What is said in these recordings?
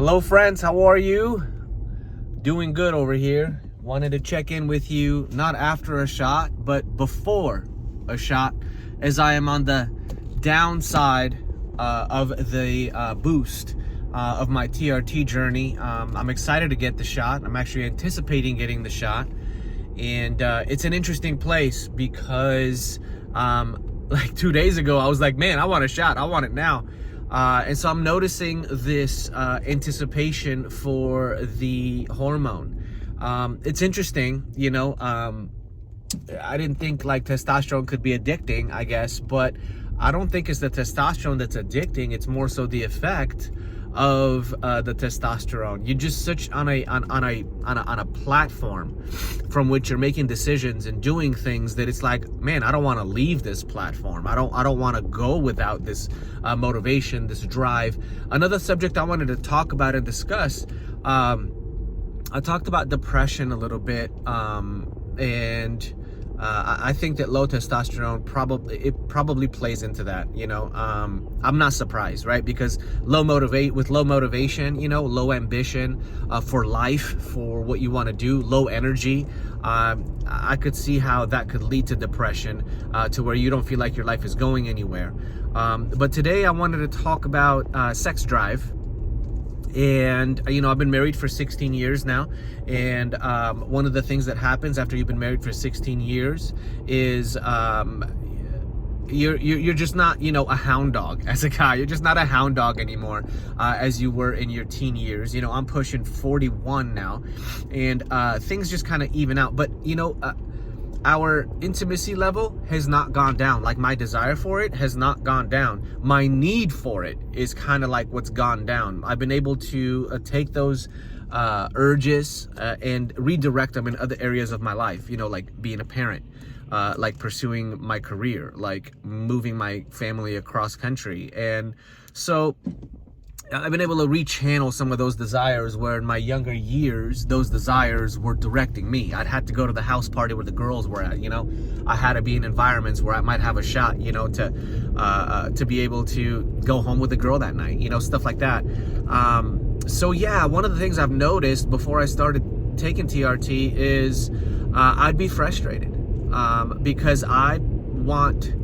Hello friends, how are you? Doing good over here. Wanted to check in with you, not after a shot, but before a shot, as I am on the downside of the boost of my TRT journey. I'm excited to get the shot. I'm actually anticipating getting the shot. And it's an interesting place because like 2 days ago, I was like, man, I want a shot. I want it now. And so I'm noticing this anticipation for the hormone. It's interesting, you know, I didn't think like testosterone could be addicting, I guess, but I don't think it's the testosterone that's addicting. It's more so the effect of the testosterone. You're just such on a platform from which you're making decisions and doing things that it's like, man, I don't want to leave this platform. I don't want to go without this motivation, this drive. Another subject I wanted to talk about and discuss, I talked about depression a little bit, and I think that low testosterone probably plays into that. You know, I'm not surprised, right? Because low motivation, you know, low ambition for life, for what you want to do, low energy. I could see how that could lead to depression, to where you don't feel like your life is going anywhere. But today I wanted to talk about sex drive. And, you know, I've been married for 16 years now. And one of the things that happens after you've been married for 16 years is you're just not, you know, a hound dog as a guy. You're just not a hound dog anymore as you were in your teen years. You know, I'm pushing 41 now. And things just kind of even out. But, you know, our intimacy level has not gone down. Like, my desire for it has not gone down. My need for it is kind of like what's gone down. I've been able to take those urges and redirect them in other areas of my life, you know, like being a parent, like pursuing my career, like moving my family across country. And so I've been able to rechannel some of those desires where in my younger years, those desires were directing me. I'd had to go to the house party where the girls were at, you know. I had to be in environments where I might have a shot, you know, to be able to go home with a girl that night, you know, stuff like that. So yeah, one of the things I've noticed before I started taking TRT is I'd be frustrated because I want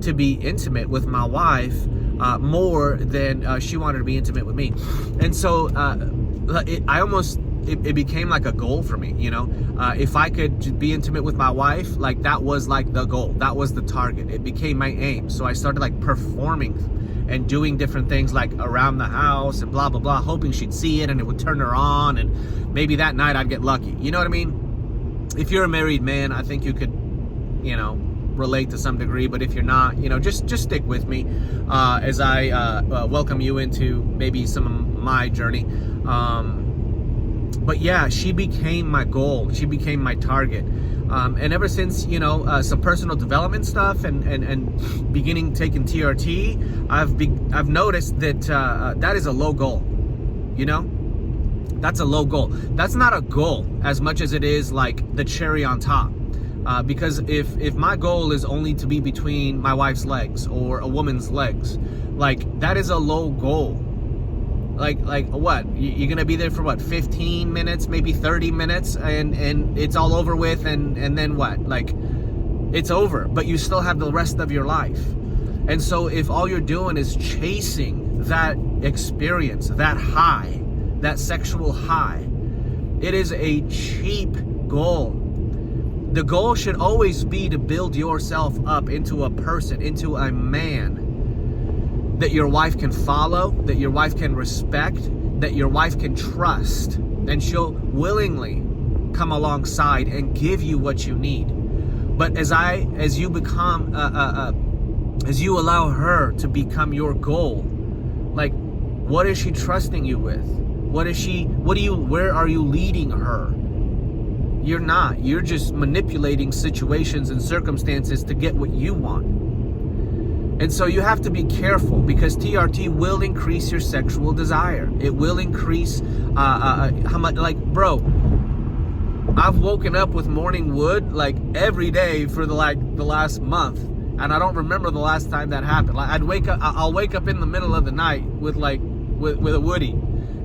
to be intimate with my wife more than she wanted to be intimate with me. And so it became like a goal for me, you know. If I could be intimate with my wife, like that was like the goal, that was the target. It became my aim. So I started like performing and doing different things like around the house and blah blah blah, hoping she'd see it and it would turn her on, and maybe that night I'd get lucky. You know what I mean? If you're a married man, I think you could, you know, relate to some degree. But if you're not, you know, just stick with me as I welcome you into maybe some of my journey. But yeah, she became my goal. She became my target. And ever since, you know, some personal development stuff and beginning taking TRT, I've noticed that that is a low goal. You know, that's a low goal. That's not a goal as much as it is like the cherry on top. Because if my goal is only to be between my wife's legs or a woman's legs, like that is a low goal. Like what? You're gonna be there for what, 15 minutes, maybe 30 minutes, and it's all over with, and then what? Like, it's over, but you still have the rest of your life. And so if all you're doing is chasing that experience, that high, that sexual high, it is a cheap goal. The goal should always be to build yourself up into a person, into a man that your wife can follow, that your wife can respect, that your wife can trust, and she'll willingly come alongside and give you what you need. But as you allow her to become your goal, like, what is she trusting you with? Where are you leading her? You're not. You're just manipulating situations and circumstances to get what you want. And so you have to be careful, because TRT will increase your sexual desire. It will increase how much, like, bro, I've woken up with morning wood like every day for the last month, and I don't remember the last time that happened. Like, I'll wake up in the middle of the night with a woody,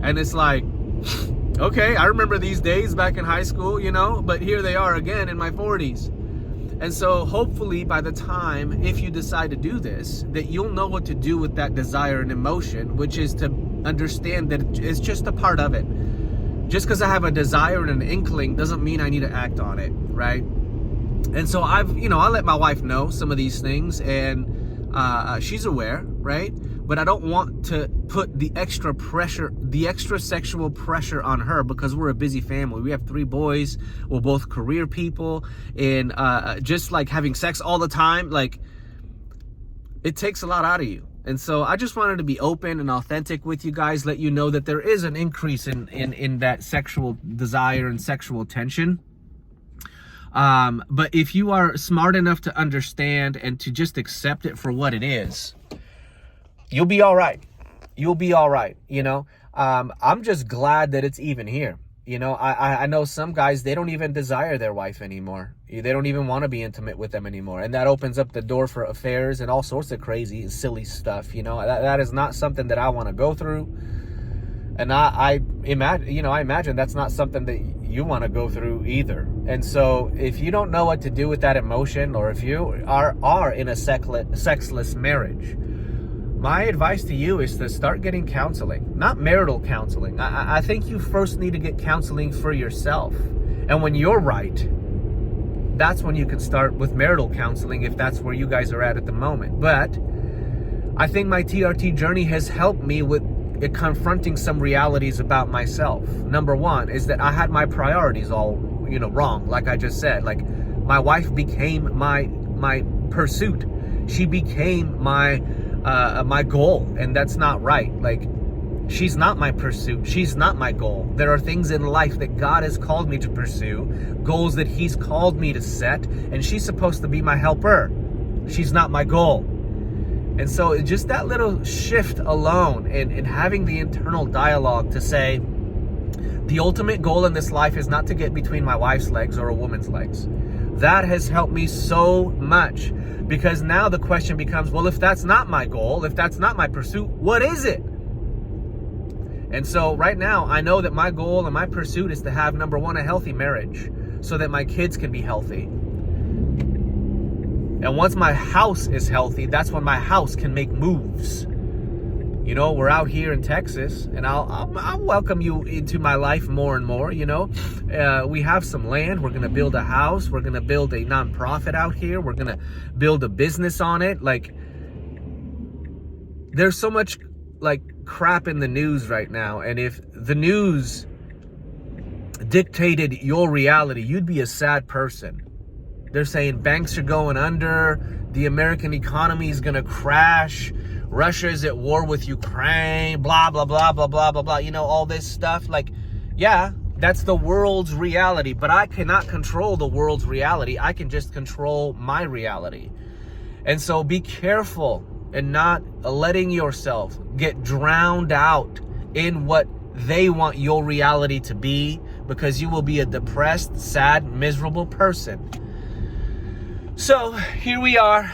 And it's like, okay, I remember these days back in high school, you know, but here they are again in my 40s. And so hopefully by the time, if you decide to do this, that you'll know what to do with that desire and emotion, which is to understand that it's just a part of it. Just because I have a desire and an inkling doesn't mean I need to act on it, right? And so I let my wife know some of these things, and she's aware, right? But I don't want to put the extra pressure, the extra sexual pressure on her, because we're a busy family. We have 3 boys. We're both career people, and just like having sex all the time, like, it takes a lot out of you. And so I just wanted to be open and authentic with you guys, let you know that there is an increase in that sexual desire and sexual tension. But if you are smart enough to understand and to just accept it for what it is, you'll be all right. You'll be all right. You know, I'm just glad that it's even here. You know, I know some guys, they don't even desire their wife anymore. They don't even want to be intimate with them anymore. And that opens up the door for affairs and all sorts of crazy, silly stuff. You know, that is not something that I want to go through. And I imagine that's not something that you want to go through either. And so if you don't know what to do with that emotion, or if you are in a sexless marriage, my advice to you is to start getting counseling, not marital counseling. I think you first need to get counseling for yourself. And when you're right, that's when you can start with marital counseling, if that's where you guys are at the moment. But I think my TRT journey has helped me with confronting some realities about myself. Number one is that I had my priorities all, wrong. Like I just said, like, my wife became my pursuit. She became my goal, and that's not right. Like, she's not my pursuit. She's not my goal. There are things in life that God has called me to pursue, goals that He's called me to set, and she's supposed to be my helper. She's not my goal. And so just that little shift alone, and having the internal dialogue to say, the ultimate goal in this life is not to get between my wife's legs or a woman's legs. That has helped me so much, because now the question becomes, well, if that's not my goal, if that's not my pursuit, what is it? And so right now, I know that my goal and my pursuit is to have, number one, a healthy marriage so that my kids can be healthy. And once my house is healthy, that's when my house can make moves. You know, we're out here in Texas, and I'll welcome you into my life more and more. You know, we have some land. We're going to build a house. We're going to build a nonprofit out here. We're going to build a business on it. Like, there's so much like crap in the news right now. And if the news dictated your reality, you'd be a sad person. They're saying banks are going under. The American economy is going to crash. Russia is at war with Ukraine, blah, blah, blah, blah, blah, blah, blah. You know, all this stuff. Like, yeah, that's the world's reality. But I cannot control the world's reality. I can just control my reality. And so be careful and not letting yourself get drowned out in what they want your reality to be, because you will be a depressed, sad, miserable person. So here we are.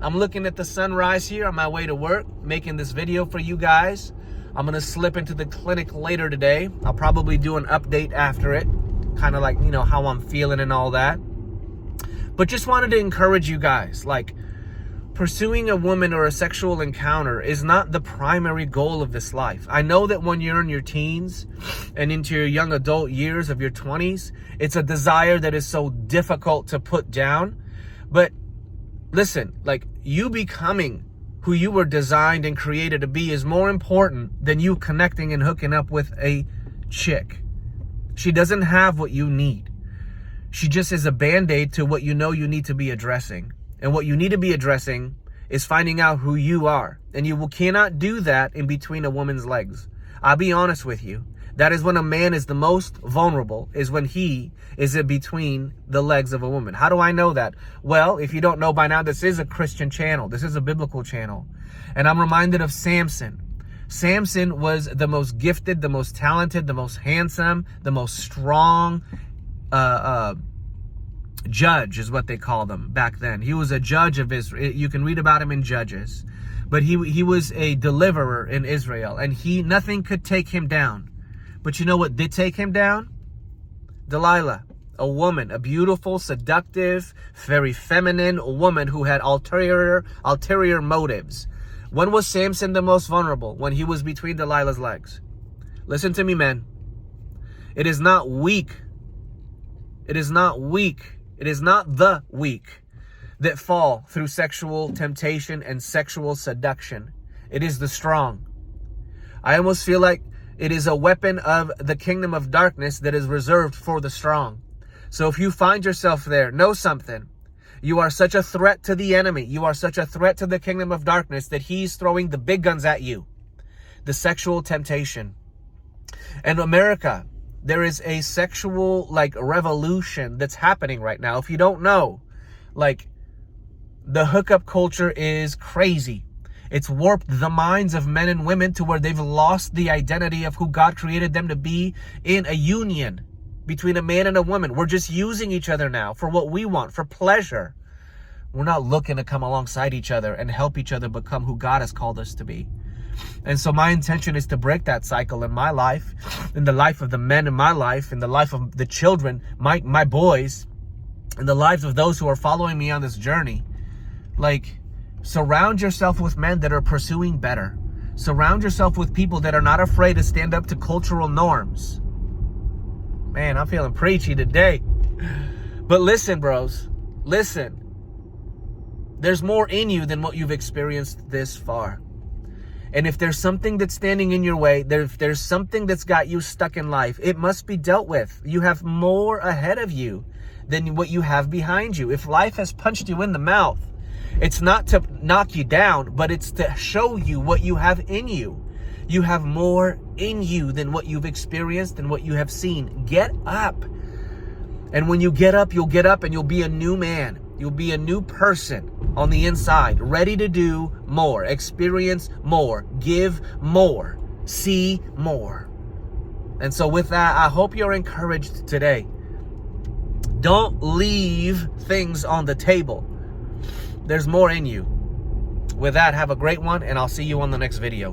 I'm looking at the sunrise here on my way to work, making this video for you guys. I'm going to slip into the clinic later today. I'll probably do an update after it, kind of like, you know, how I'm feeling and all that. But just wanted to encourage you guys, like, pursuing a woman or a sexual encounter is not the primary goal of this life. I know that when you're in your teens and into your young adult years of your 20s, it's a desire that is so difficult to put down. But listen, like, you becoming who you were designed and created to be is more important than you connecting and hooking up with a chick. She doesn't have what you need. She just is a band-aid to what you know you need to be addressing. And what you need to be addressing is finding out who you are. And you cannot do that in between a woman's legs. I'll be honest with you. That is when a man is the most vulnerable, is when he is in between the legs of a woman. How do I know that? Well, if you don't know by now, this is a Christian channel. This is a biblical channel. And I'm reminded of Samson. Samson was the most gifted, the most talented, the most handsome, the most strong judge is what they called them back then. He was a judge of Israel. You can read about him in Judges. But he was a deliverer in Israel, and nothing could take him down. But you know what did take him down? Delilah, a woman, a beautiful, seductive, very feminine woman who had ulterior motives. When was Samson the most vulnerable? When he was between Delilah's legs. Listen to me, men. It is not weak. It is not weak. It is not the weak that fall through sexual temptation and sexual seduction. It is the strong. I almost feel like it is a weapon of the kingdom of darkness that is reserved for the strong. So if you find yourself there, know something. You are such a threat to the enemy. You are such a threat to the kingdom of darkness that he's throwing the big guns at you. The temptation. And America, there is a sexual revolution that's happening right now. If you don't know, the hookup culture is crazy. It's warped the minds of men and women to where they've lost the identity of who God created them to be in a union between a man and a woman. We're just using each other now for what we want, for pleasure. We're not looking to come alongside each other and help each other become who God has called us to be. And so my intention is to break that cycle in my life, in the life of the men in my life, in the life of the children, my boys, in the lives of those who are following me on this journey. Surround yourself with men that are pursuing better. Surround yourself with people that are not afraid to stand up to cultural norms. Man, I'm feeling preachy today. But listen, bros. Listen. There's more in you than what you've experienced this far. And if there's something that's standing in your way, if there's something that's got you stuck in life, it must be dealt with. You have more ahead of you than what you have behind you. If life has punched you in the mouth, it's not to knock you down, but it's to show you what you have in you. You have more in you than what you've experienced and what you have seen. Get up. And when you get up, you'll get up and you'll be a new man. You'll be a new person on the inside, ready to do more, experience more, give more, see more. And so with that, I hope you're encouraged today. Don't leave things on the table. There's more in you. With that, have a great one, and I'll see you on the next video.